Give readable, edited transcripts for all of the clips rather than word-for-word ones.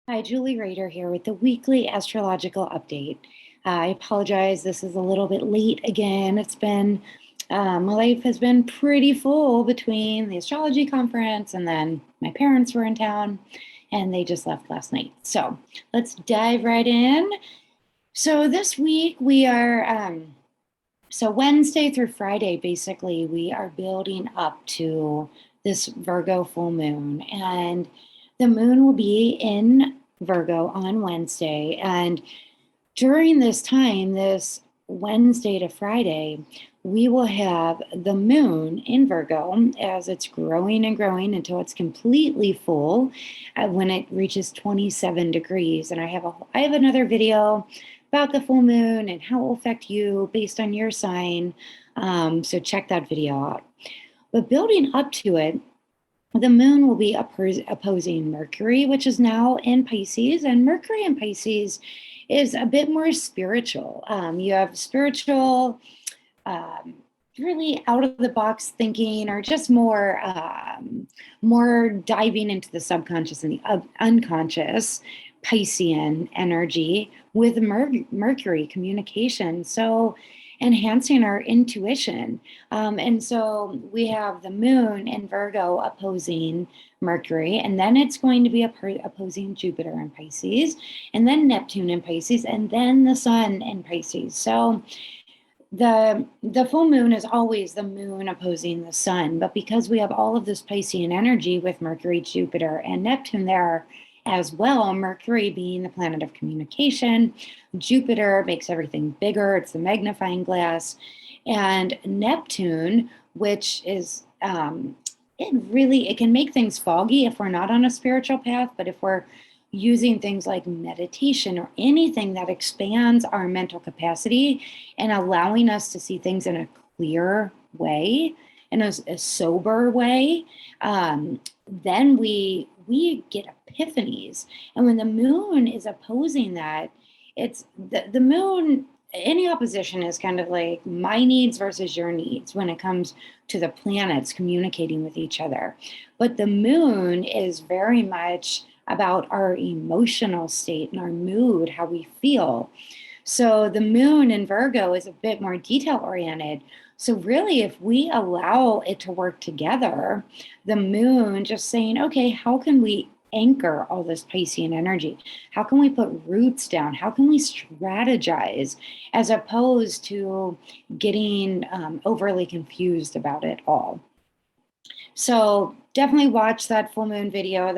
Hi, Julie Rader here with the weekly astrological update. I apologize, this is a little bit late again. My life has been pretty full between the astrology conference and then my parents were in town and they just left last night. So let's dive right in. So this week we are, so Wednesday through Friday, basically, we are building up to this Virgo full moon. And the moon will be in Virgo on Wednesday. And during this time, this Wednesday to Friday, we will have the moon in Virgo as it's growing and growing until it's completely full when it reaches 27 degrees. And I have another video about the full moon and how it will affect you based on your sign. So check that video out. But building up to it, the moon will be opposing Mercury, which is now in Pisces, and Mercury in Pisces is a bit more spiritual. You have spiritual, really out of the box thinking, or just more diving into the subconscious and the unconscious Piscean energy with Mercury communication. So enhancing our intuition. And so we have the moon in Virgo opposing Mercury, and then it's going to be opposing Jupiter in Pisces, and then Neptune in Pisces, and then the sun in Pisces. So the full moon is always the moon opposing the sun, but because we have all of this Piscean energy with Mercury, Jupiter, and Neptune there as well, Mercury being the planet of communication, Jupiter makes everything bigger, it's the magnifying glass, and Neptune, which is it can make things foggy if we're not on a spiritual path, but if we're using things like meditation or anything that expands our mental capacity and allowing us to see things in a clear way, in a sober way, then we get epiphanies. And when the moon is opposing that, it's the moon, any opposition is kind of like my needs versus your needs when it comes to the planets communicating with each other. But the moon is very much about our emotional state and our mood, how we feel. So the moon in Virgo is a bit more detail oriented. So really, if we allow it to work together, the moon just saying, okay, how can we anchor all this Piscean energy? How can we put roots down? How can we strategize as opposed to getting overly confused about it all? So definitely watch that full moon video.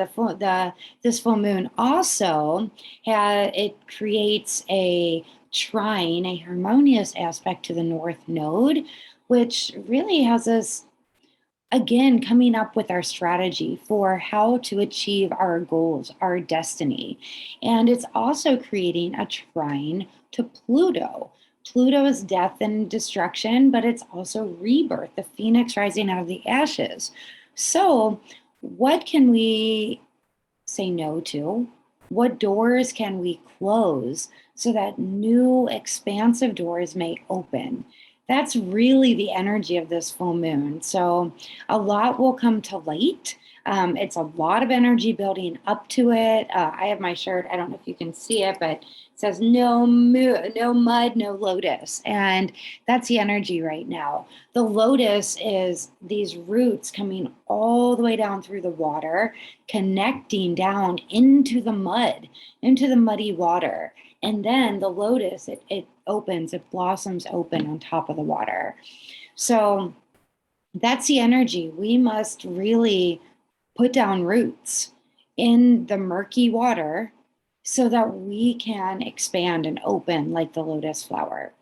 This full moon also it creates a trine, a harmonious aspect to the North Node, which really has us again coming up with our strategy for how to achieve our goals, our destiny. And it's also creating a trine to Pluto. Pluto is death and destruction, but it's also rebirth, the phoenix rising out of the ashes. So, what can we say no to? What doors can we close so that new expansive doors may open? That's really the energy of this full moon. So a lot will come to light. It's a lot of energy building up to it. I have my shirt. I don't know if you can see it, but it says no mud, no lotus. And that's the energy right now. The lotus is these roots coming all the way down through the water, connecting down into the mud, into the muddy water. And then the lotus, it opens, it blossoms open on top of the water. So that's the energy. We must really put down roots in the murky water so that we can expand and open like the lotus flower.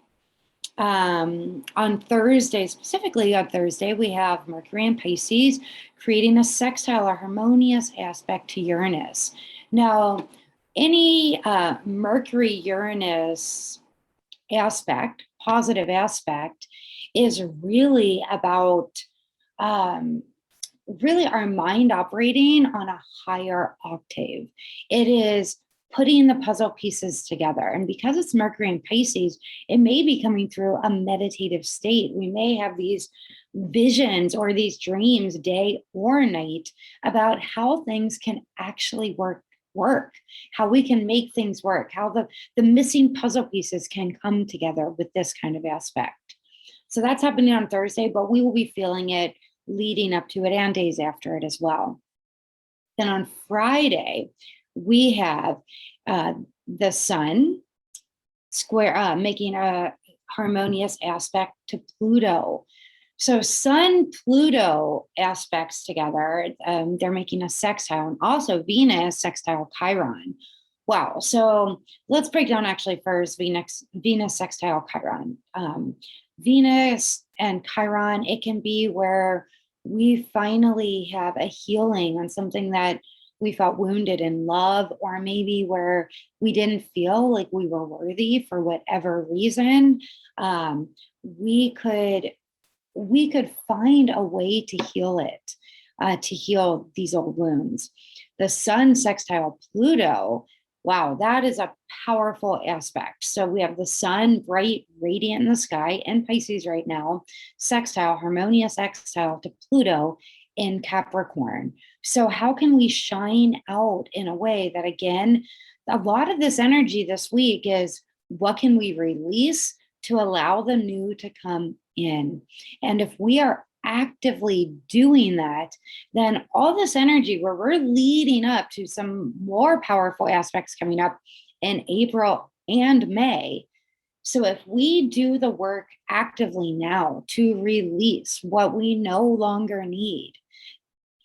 On Thursday, specifically on Thursday, we have Mercury and Pisces creating a sextile, a harmonious aspect to Uranus. Now, any Mercury Uranus aspect, positive aspect, is really about really our mind operating on a higher octave. It is putting the puzzle pieces together. And because it's Mercury and Pisces, it may be coming through a meditative state. We may have these visions or these dreams day or night about how things can actually work work, how we can make things work, how the missing puzzle pieces can come together with this kind of aspect. So that's happening on Thursday, but we will be feeling it leading up to it and days after it as well. Then on Friday, we have the sun square making a harmonious aspect to Pluto. So Sun Pluto aspects together, they're making a sextile, and also Venus sextile Chiron. Wow. So let's break down actually first Venus sextile Chiron. Venus and Chiron, it can be where we finally have a healing on something that we felt wounded in love, or maybe where we didn't feel like we were worthy for whatever reason. We could find a way to heal it, to heal these old wounds. The sun sextile Pluto, wow, that is a powerful aspect. So we have the sun bright, radiant in the sky in Pisces right now, sextile, harmonious sextile to Pluto in Capricorn. So how can we shine out in a way that, again, a lot of this energy this week is what can we release to allow the new to come in? And if we are actively doing that, then all this energy where we're leading up to some more powerful aspects coming up in April and May. So if we do the work actively now to release what we no longer need,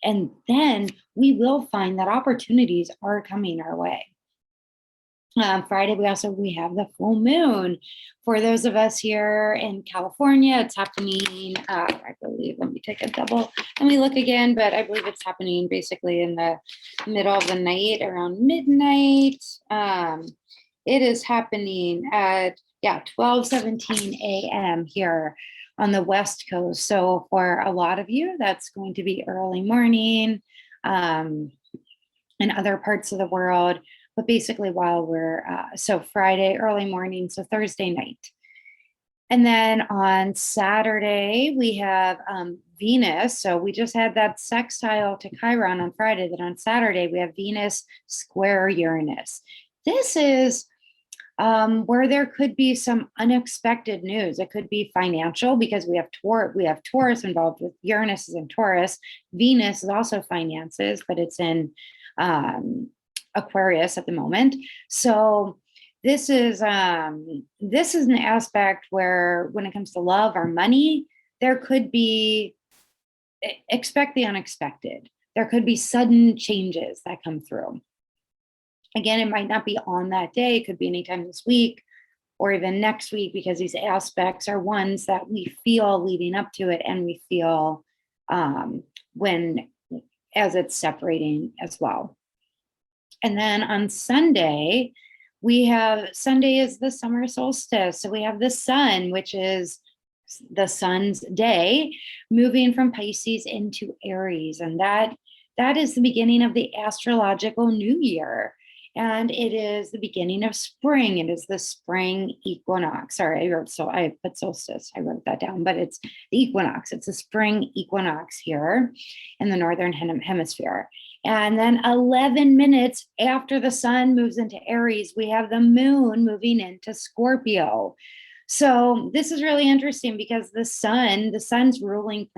and then we will find that opportunities are coming our way. Friday, we have the full moon. For those of us here in California, it's happening, I believe, let me take a double, let me look again, but I believe it's happening basically in the middle of the night, around midnight. It is happening at, 12:17 a.m. here on the West Coast. So for a lot of you, that's going to be early morning in other parts of the world. But basically while we're, so Friday, early morning, so Thursday night. And then on Saturday, we have Venus. So we just had that sextile to Chiron on Friday. Then on Saturday, we have Venus square Uranus. This is where there could be some unexpected news. It could be financial because we have Taurus involved with Uranus is in Taurus. Venus is also finances, but it's in Aquarius at the moment. So this is an aspect where when it comes to love or money, there could be, expect the unexpected. There could be sudden changes that come through. Again, it might not be on that day. It could be anytime this week or even next week, because these aspects are ones that we feel leading up to it, and we feel as it's separating as well. And then on Sunday, Sunday is the summer solstice. So we have the sun, which is the sun's day, moving from Pisces into Aries. And that is the beginning of the astrological new year. And it is the beginning of spring. It is the spring equinox. Sorry, I put solstice. I wrote that down, but it's the equinox. It's the spring equinox here in the northern hemisphere. And then 11 minutes after the sun moves into Aries, we have the moon moving into Scorpio. So this is really interesting because the sun's ruling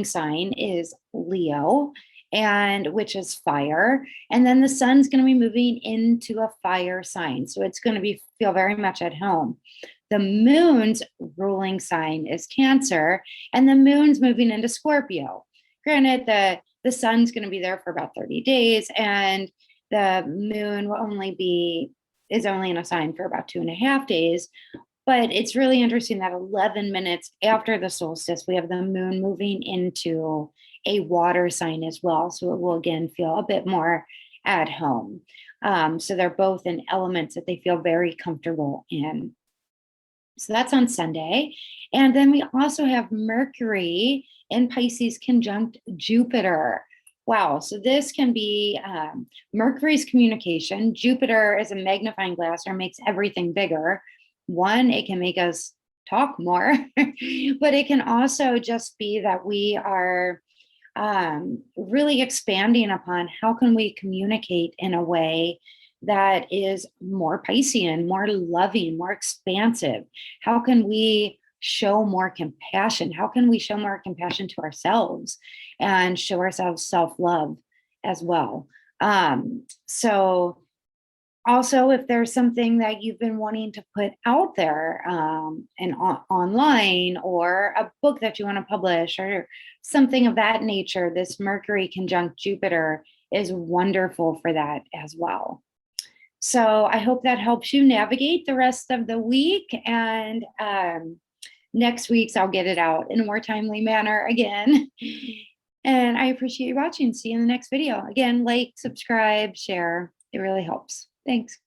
sign is Leo, and which is fire. And then the sun's going to be moving into a fire sign. So it's going to feel very much at home. The moon's ruling sign is Cancer, and the moon's moving into Scorpio. Granted, the sun's going to be there for about 30 days, and the moon is only in a sign for about 2.5 days. But it's really interesting that 11 minutes after the solstice, we have the moon moving into a water sign as well. So it will again feel a bit more at home. So they're both in elements that they feel very comfortable in. So that's on Sunday. And then we also have Mercury in Pisces conjunct Jupiter. Wow. So this can be Mercury's communication. Jupiter is a magnifying glass, or makes everything bigger. One, it can make us talk more, but it can also just be that we are really expanding upon how can we communicate in a way that is more Piscean, more loving, more expansive. How can we show more compassion? How can we show more compassion to ourselves and show ourselves self-love as well? So also, if there's something that you've been wanting to put out there, and online, or a book that you want to publish, or something of that nature, this Mercury conjunct Jupiter is wonderful for that as well. So I hope that helps you navigate the rest of the week. And next week's, I'll get it out in a more timely manner again. And I appreciate you watching. See you in the next video. Again, like, subscribe, share. It really helps. Thanks.